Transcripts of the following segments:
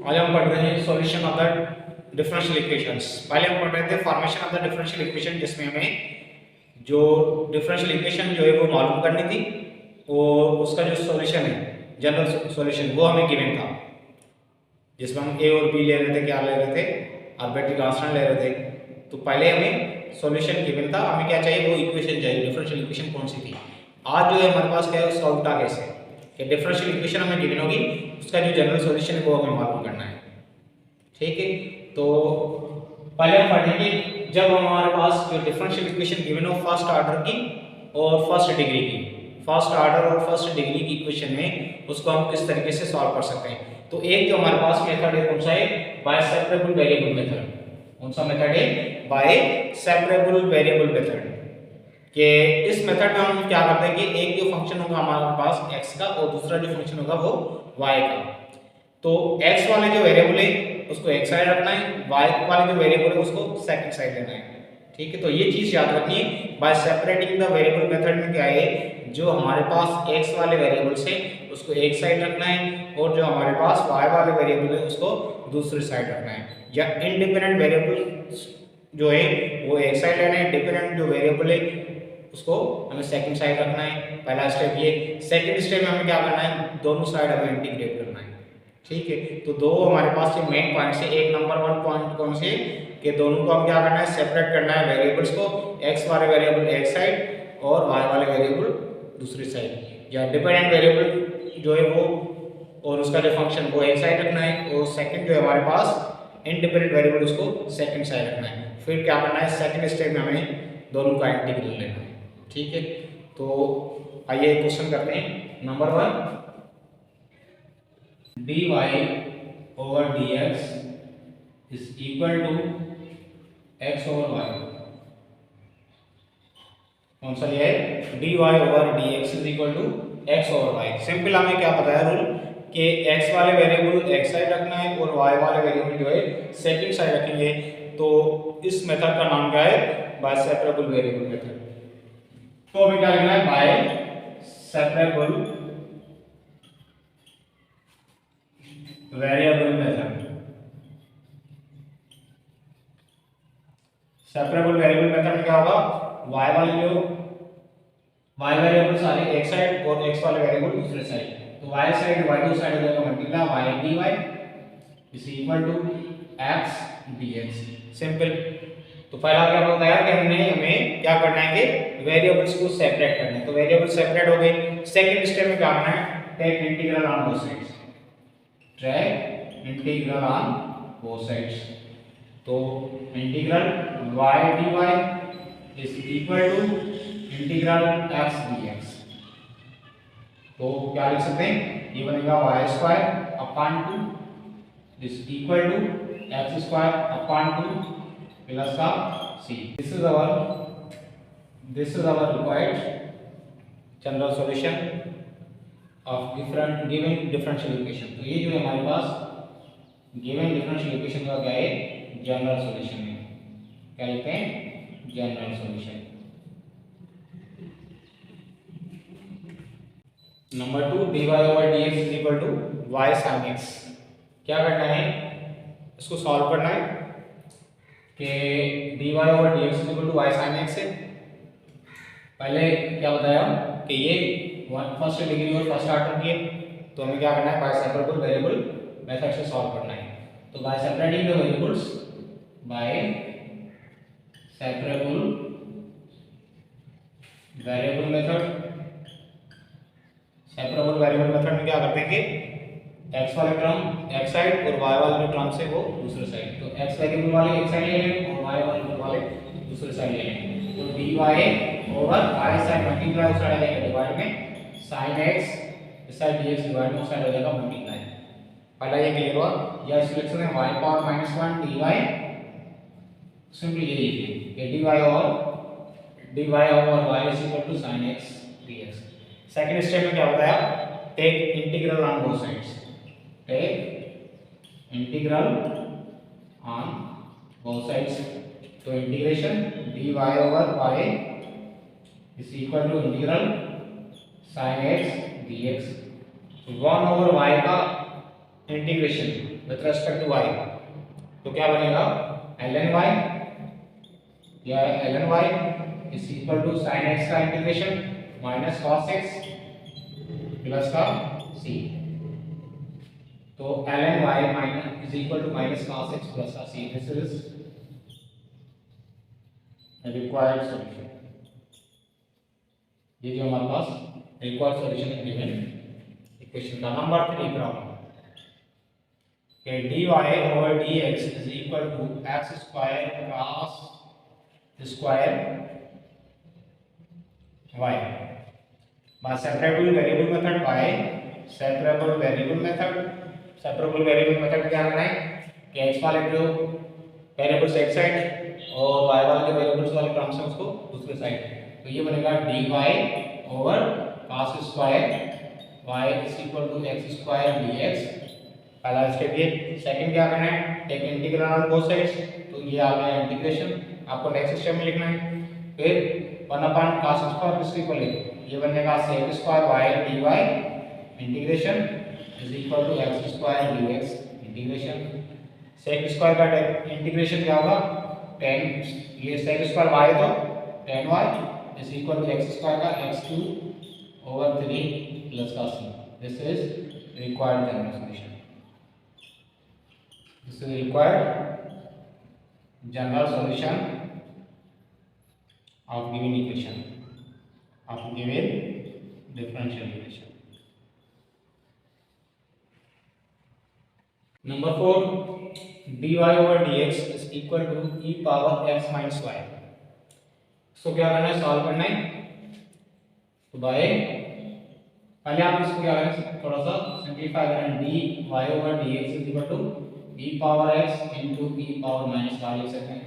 आज हम पढ़ रहे हैं solution of the differential equations. पहले हम पढ़ रहे थे formation of the differential equation, जिसमें हमें जो डिफरेंशियल इक्वेशन जो है वो मालूम करनी थी और उसका जो सॉल्यूशन है, जनरल सॉल्यूशन, वो हमें गिवन था, जिसमें हम ए और बी ले रहे थे, क्या ले रहे थे, आर्बिट्ररी कांस्टेंट ले रहे थे। तो पहले हमें सॉल्यूशन गिवन था, हमें क्या चाहिए, वो इक्वेशन चाहिए, डिफरेंशियल इक्वेशन कौन सी थी। आज जो है हमारे पास क्या है, उसका उल्टा केस है कि डिफरेंशियल इक्वेशन हमें गिवन होगी, उसका जो जनरल सॉल्यूशन है वो हमें मालूम करना है। ठीक है, तो पहले हम पढ़ेंगे जब हमारे पास जो डिफरेंशियल इक्वेशन गिवन हो फर्स्ट ऑर्डर की और फर्स्ट डिग्री की, फर्स्ट ऑर्डर और फर्स्ट डिग्री की इक्वेशन में उसको हम किस तरीके से सॉल्व कर सकते हैं। तो एक जो हमारे पास मेथड है कौन सा है, बाय सेपरेबल वेरिएबल मेथड। कौन सा मेथड है, बाय सेपरेबल वेरिएबल मेथड। कि इस मेथड में हम क्या करते हैं कि एक जो फंक्शन होगा हमारे पास x का और दूसरा जो फंक्शन होगा वो y का। तो x वाले जो वेरिएबल है उसको एक साइड रखना है, y वाले जो वेरिएबल है उसको सेकंड साइड लेना है। ठीक है, तो ये चीज याद रखनी है। Bye separating the variable method में क्या है, जो हमारे पास x वाले वेरिएबल्स है उसको एक साइड रखना है और जो हमारे पास y वाले वेरिएबल है उसको दूसरी साइड रखना है। या इंडिपेंडेंट वेरिएबल जो है वो एक साइड लेना है, डिपेंडेंट जो वेरिएबल है उसको हमें सेकंड साइड रखना है। पहला स्टेप ये। सेकंड स्टेप में हमें क्या करना है, दोनों साइड हमें इंटीग्रेट करना है। ठीक है, तो दो हमारे पास ये मेन पॉइंट्स है। एक नंबर वन पॉइंट कौन से, कि दोनों को हम क्या करना है, सेपरेट करना है वेरिएबल्स को। x वाले वेरिएबल एक साइड और y वाले वेरिएबल दूसरी साइड। या डिपेंडेंट वेरिएबल जो है वो और उसका जो फंक्शन वो एक साइड रखना है और सेकंड जो है हमारे पास इंडिपेंडेंट वेरिएबल उसको सेकंड साइड रखना है। फिर क्या करना है, सेकंड स्टेप में हमें दोनों का इंटीग्रल लेना है। ठीक है, तो आइए क्वेश्चन करते हैं। Number one, dy over dx is equal to x over y। कौन सा ये है, dy over dx is equal to x over y। Simple हमें क्या पता है रूल कि x वाले वेरिएबल एक साइड रखना है और y वाले वेरिएबल जो है सेकंड साइड रखेंगे। तो इस मेथड का नाम क्या है, बाय सेपरेबल वेरिएबल मेथड। तो हमें क्या लिखना है, by separable variable method. Separable variable method में क्या होगा, y वाले जो y वेरिएबल सारे एक साइड और x वाले वेरिएबल दूसरे साइड। तो y साइड y2 साइड हो जाएगा multiply y dy is equal to x dx। Simple. तो पहला क्या बताया कि हमें क्या करना है कि वेरिएबल्स को सेपरेट करना है। तो वेरिएबल सेपरेट हो गए। सेकंड स्टेप में क्या करना है, take integral on both sides. Take integral on both sides. तो integral y dy is equal to integral x dx। तो क्या लिख सकते हैं, ये बनेगा y square upon 2 is equal to x square upon 2 plus का c। This is our required general solution of different given differential equation. तो ये जो है हमारे पास गिवन डिफरेंशियल इक्वेशन का क्या है, जनरल सॉल्यूशन है। क्या लिखते हैं, general solution. Number two, dy over dx is equal to y sin x। क्या करना है, इसको सॉल्व करना है कि dy over dx is equal to y sin x है। पहले क्या बताया कि ये फर्स्ट डिग्री और फर्स्ट ऑर्डर की है, तो हमें क्या करना है, बाय सेपरेबल वेरिएबल मेथड से सॉल्व करना है। तो by separating the variables, by separable variable method. Separable variable method में क्या करते हैं कि x वाले टर्म एक साइड और y वाले जो टर्म्स है वो दूसरे साइड। तो x वेरिएबल वाले एक साइड ले लेंगे और y वेरिएबल वाले दूसरे साइड ले लेंगे। तो dy over y side multiply उस साइड आ जाएगा डिवाइड में sin x, इस साइड dx डिवाइड में उस साइड हो जाएगा मल्टीप्लाई। पहला ये क्लियर हुआ। या इस लिख सकते हैं y पावर -1 dy। सिंपली ये लिखिए कि dy over y is equal to sin x dx। Second step में क्या बताया, take integral on both sides. Take integral on both sides. तो integration dy over y is equal to integral sin x dx। 1 over y का integration with respect to y, तो क्या बनेगा ln y या ln y is equal to sin x का integration minus cos x plus का c, तो ln y minus is equal to minus cos x plus का c. This is required solution. ये जो हमारे पास रिक्वायर्ड सॉल्यूशन है गिवन इक्वेशन का. नंबर 3 प्रॉब्लम कि dy over dx is equal to x square cos square y by separable variable method. by separable variable method. separable variable method क्या करना है कि x वाले जो वेरिएबल्स एक साइड और y वाले जो वेरिएबल्स वाले टर्म्स हैं उसको दूसरे साइड. तो ये बनेगा dy over cos square y is equal to x square dx. पहला स्टेप ये. सेकंड क्या करना है, take integral on both sides, तो ये आ गया इंटीग्रेशन. आपको नेक्स्ट स्टेप में लिखना है. फिर 1 cos स्क्वायर किसके इक्वल है, ये बनेगा sec square y dy integration is equal to x square dx integration. sec square का इंटीग्रेशन क्या होगा, tan, ये sec स्क्वायर y है तो tan y is equal to x square का x³ over 3 प्लस का c. This is required general solution. This is required general solution of given equation, of given differential equation. Number 4, dy over dx is equal to e power x minus y. इसको क्या करना है, solve करना है. तो bye पहले आप इसको क्या करें, थोड़ा सा सिंपलीफाई करें. dy over dx is equal to e power x into e power minus y लिख सकते हैं.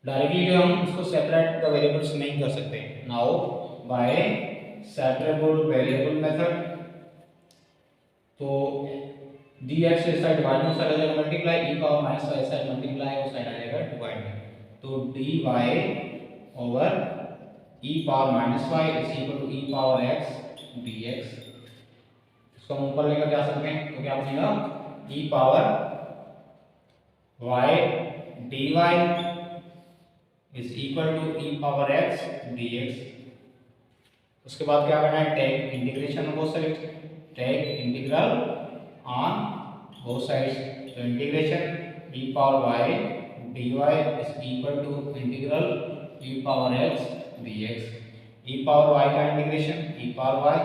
डायरेक्टली जो हम उसको सेपरेट द वेरिएबल्स नहीं कर सकते. Now by separable variable method, तो dx इस साइड डिवाइड में साइड आ जाएगा multiply, e power minus y side multiply और साइड आ जाएगा डिवाइड में. तो dy over e power minus y is equal to e power x dx. इसको हम ऊपर लेकर जा सकते हैं, तो क्या बनेगा e power y dy is equal to e power x dx. उसके बाद क्या करना है, take integration on both sides. Take integral on both sides, तो integration e power y dy is equal to integral e power x dx. e power y का integration e power y,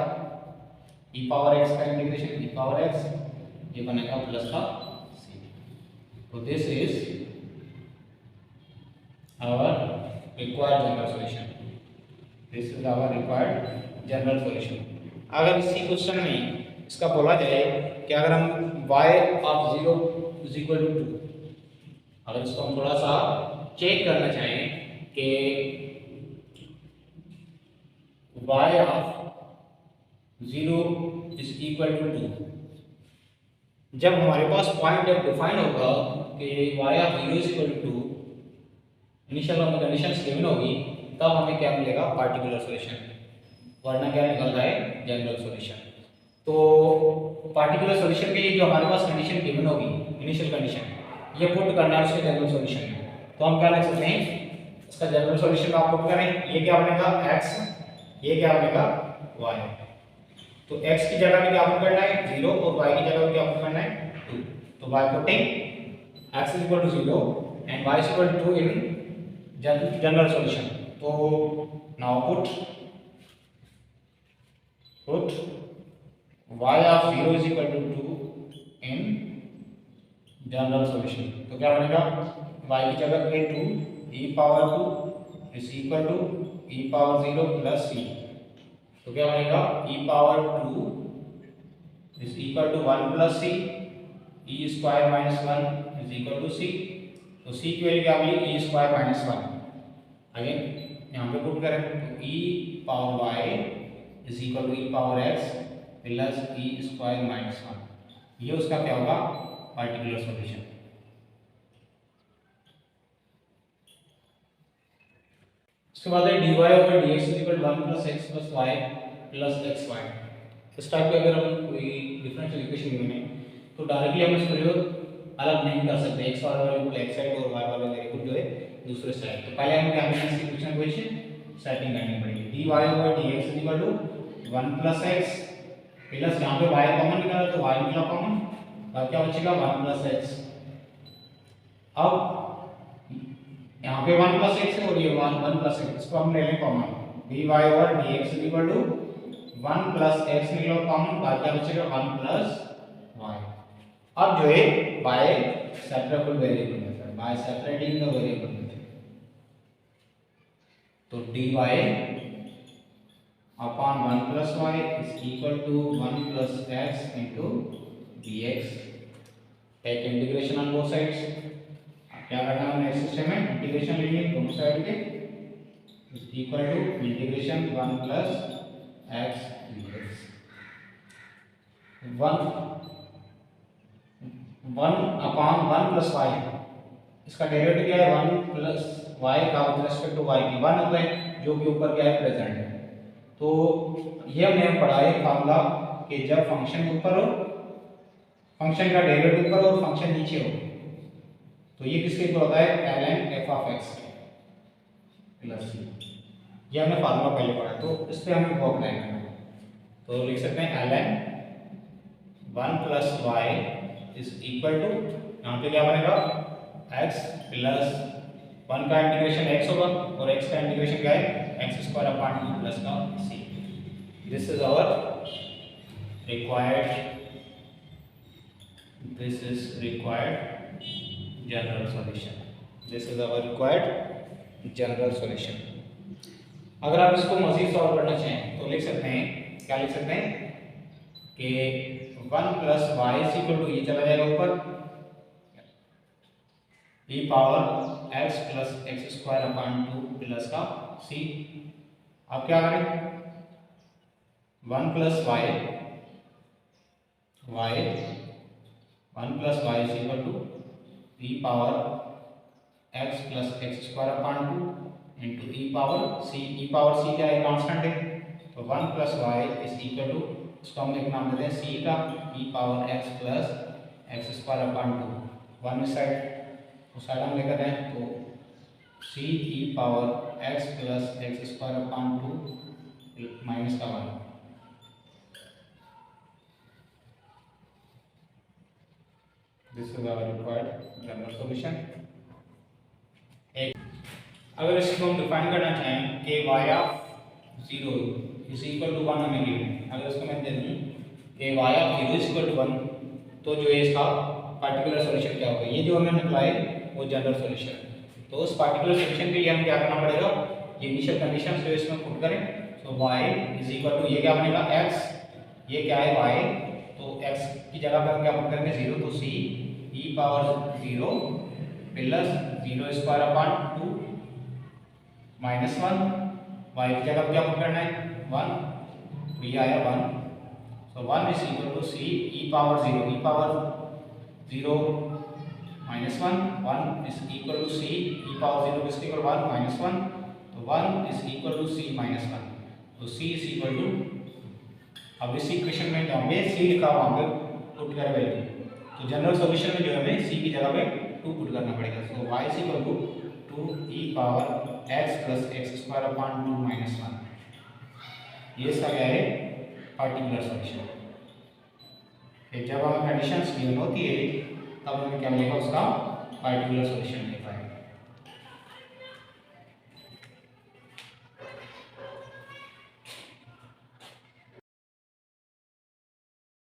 e power x का integration e power x, ये बनेगा plus का c. तो this is our required general solution. This is our required general solution. अगर इसी question में इसका बोला जाए कि अगर हम y of 0 is equal to 2, अगर इसको हम थोड़ा सा चेक करना चाहें कि y of 0 is equal to 2, जब हमारे पास पॉइंट जब डिफाइन होगा कि y of 0 is equal to 2, initial हमें कंडीशंस गिवन होगी, तब हमें क्या मिलेगा, पार्टिकुलर सॉल्यूशन. वरना क्या निकल रहा है, जनरल सॉल्यूशन. तो पार्टिकुलर सॉल्यूशन के लिए जो हमारे पास कंडीशन गिवन होगी, इनिशियल कंडीशन, ये पुट करना है उसके जनरल सॉल्यूशन में. तो हम क्या लिख सकते हैं, इसका जनरल सॉल्यूशन आप पुट करें. ये क्या बनेगा x, ये क्या बनेगा y. तो x की जगह में क्या पुट करना है 0 और y की जगह में क्या पुट करना है 2. तो by putting x is equal to 0 and y is equal to 2 in general solution. तो now put y of 0 is equal to 2 in general solution. तो क्या बनेगा, y की जगह पे 2 e power 2 is equal to e power 0 plus c. तो क्या बनेगा, e power 2 is equal to 1 plus c, e square minus 1 is equal to c. तो c की वैल्यू क्या मिली, e स्क्वायर माइनस 1. अगेन यहाँ पे पुट करें तो e power y is equal to e power x plus e square minus 1. ये उसका क्या होगा, पार्टिकुलर सॉल्यूशन. उसके बाद है dy over dx is equal to 1 plus x plus y plus xy. इस टाइप के अगर हम कोई डिफरेंशियल इक्वेशन गिवन है तो डायरेक्टली हम इसको जो अलग नहीं कर सकते, एक्स वाला वेरिएबल एक साइड और वाई वाला वेरिएबल जो है दूसरे साइड। तो पहले हमें क्या करना है, इसकी इक्वेशन को सेटिंग करनी पड़ेगी। dy over dx equal to 1 plus x plus यहाँ पे y कॉमन निकाला तो y निकला कॉमन, और क्या बचेगा 1 प्लस x। अब यहाँ पे 1 प्लस x है और ये 1 प्लस x, इसको हम ले लें common. dy over dx equal to 1 plus x निकला कॉमन, बाकी क्या बचेगा 1 प्लस y। अब जो है by separable variable method, by separating the variable method, तो dy upon 1 plus y is equal to 1 plus x into dx। Take integration on both sides. क्या करना है नेक्स्ट सिस्टम में, इंटीग्रेशन लेंगे दोनों साइड के, is equal to integration 1 plus x dx। 1 upon 1 plus y, इसका डेरिवेटिव क्या है 1 plus y का विद रिस्पेक्ट टू y की 1 होता है, जो कि ऊपर क्या है प्रेजेंट है। तो ये हमने पढ़ा है फार्मूला कि जब फंक्शन ऊपर हो, फंक्शन का डेरिवेटिव ऊपर हो और फंक्शन नीचे हो, तो ये किसके इक्वल होता है ln f of x plus c। ये हमने फार्मूला पहले पढ़ा, तो इस पे हमें वो अप्लाई करना है। तो लिख सकते हैं ln 1 plus y is equal to, यहाँ पे क्या बनेगा x प्लस 1 का इंटीग्रेशन x होगा और x का इंटीग्रेशन क्या है x स्क्वायर अपॉन 2 प्लस का c। This is our required general solution. This is our required general solution. अगर आप इसको मजीद सॉल्व करना चाहें तो लिख सकते हैं, क्या लिख सकते हैं कि 1 plus y is equal to, ये चला जाएगा ऊपर, e power x plus x square upon 2 plus का c। अब क्या करें 1 plus y 1 plus y is equal to e power x plus x square upon 2 into e power c। e power c क्या है कांस्टेंट है, तो 1 plus y is equal to, इसको हम एक नाम देते हैं c का, e power x plus x square upon 2, 1 इस साइड उस साइड हम लेकर हैं, तो c e power x plus x square upon 2 minus का 1। This is our required general solution. अगर इसको हम डिफाइन करना चाहें कि y of 0 is equal to 1 हमें गिवन है, अगर इसको मैं दे दूं कि y of 0 is equal to 1, तो जो है इसका पार्टिकुलर सॉल्यूशन क्या होगा, ये जो हमने निकाला है वो जनरल सॉल्यूशन। तो उस पार्टिकुलर सॉल्यूशन के लिए हम क्या करना पड़ेगा, ये इनिशियल कंडीशंस जो इसमें पुट करें, तो y इज इक्वल टू, ये क्या बनेगा x, ये क्या है y, तो x की जगह पे हम क्या पुट करेंगे 0, तो c e power 0 plus 0 square upon 2 minus 1, y की जगह क्या पुट करना है 1, ये आया 1, so 1 is equal to c e power 0 minus 1 is equal to c e power 0 किसके इक्वल 1 माइनस 1, तो 1 is equal to c minus 1, तो c इज इक्वल टू, अब इस इक्वेशन में जाओगे c लिखा हुआ वहाँ पे पुट कर वैल्यू, तो जनरल सॉल्यूशन में जो है हमें c की जगह पे 2 पुट करना पड़ेगा, so y is equal to 2 e power x plus x square upon 2 minus 1। ये इसका क्या है पार्टिकुलर सॉल्यूशन। फिर जब हमें कंडीशंस गिवन होती है तब हमें क्या मिलेगा, उसका पार्टिकुलर सॉल्यूशन मिल पाएगा।